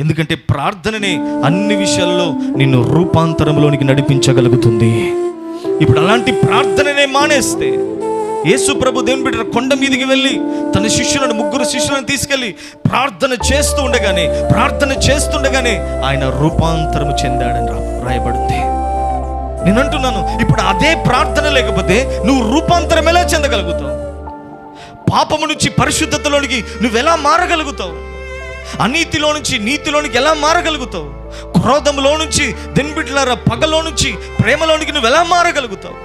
ఎందుకంటే ప్రార్థననే అన్ని విషయాల్లో నిన్ను రూపాంతరంలోనికి నడిపించగలుగుతుంది. ఇప్పుడు అలాంటి ప్రార్థననే మానేస్తే, యేసు ప్రభు దేవుని బిడ్డ కొండ మీదికి వెళ్ళి తన శిష్యులను, 3 శిష్యులను తీసుకెళ్ళి ప్రార్థన చేస్తుండగానే ఆయన రూపాంతరము చెందాడని రాయబడింది. నేను అంటున్నాను, ఇప్పుడు అదే ప్రార్థన లేకపోతే నువ్వు రూపాంతరం ఎలా చెందగలుగుతావు? పాపము నుంచి పరిశుద్ధతలోనికి నువ్వెలా మారగలుగుతావు? అనీతిలో నుంచి నీతిలోనికి ఎలా మారగలుగుతావు? క్రోధంలో నుంచి, దెన్బిడ్లారా, పగలో నుంచి ప్రేమలోనికి నువ్వు ఎలా మారగలుగుతావు?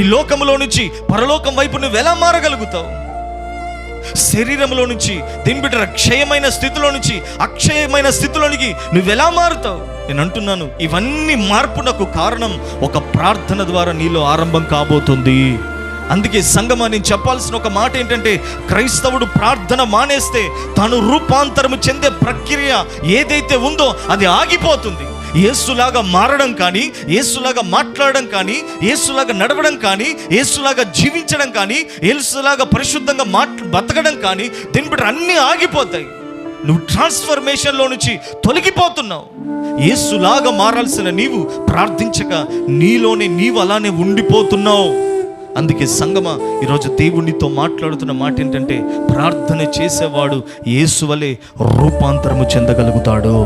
ఈ లోకంలో నుంచి పరలోకం వైపు నువ్వు ఎలా మారగలుగుతావు? శరీరంలో నుంచి దెన్బిడ్ల క్షయమైన స్థితిలో నుంచి అక్షయమైన స్థితిలోనికి నువ్వెలా మారుతావు? నేను అంటున్నాను, ఇవన్నీ మార్పునకు కారణం ఒక ప్రార్థన ద్వారా నీలో ఆరంభం కాబోతుంది. అందుకే సంగమా, నేను చెప్పాల్సిన ఒక మాట ఏంటంటే, క్రైస్తవుడు ప్రార్థన మానేస్తే తాను రూపాంతరము చెందే ప్రక్రియ ఏదైతే ఉందో అది ఆగిపోతుంది. యేసులాగా మారడం కానీ, యేసులాగా మాట్లాడడం కానీ, యేసులాగా నడవడం కానీ, యేసులాగా జీవించడం కానీ, యేసులాగా పరిశుద్ధంగా బతకడం కానీ, దీని బట్టి అన్నీ ఆగిపోతాయి. నువ్వు ట్రాన్స్ఫర్మేషన్లో నుంచి తొలగిపోతున్నావు. యేసులాగా మారాల్సిన నీవు ప్రార్థించక నీలోనే నీవు అలానే ఉండిపోతున్నావు. అందుకే సంగమా, ఈరోజు దేవునితో మాట్లాడుతున్న మాట ఏంటంటే, ప్రార్థన చేసేవాడు యేసు వలె రూపాంతరము చెందగలుగుతాడు.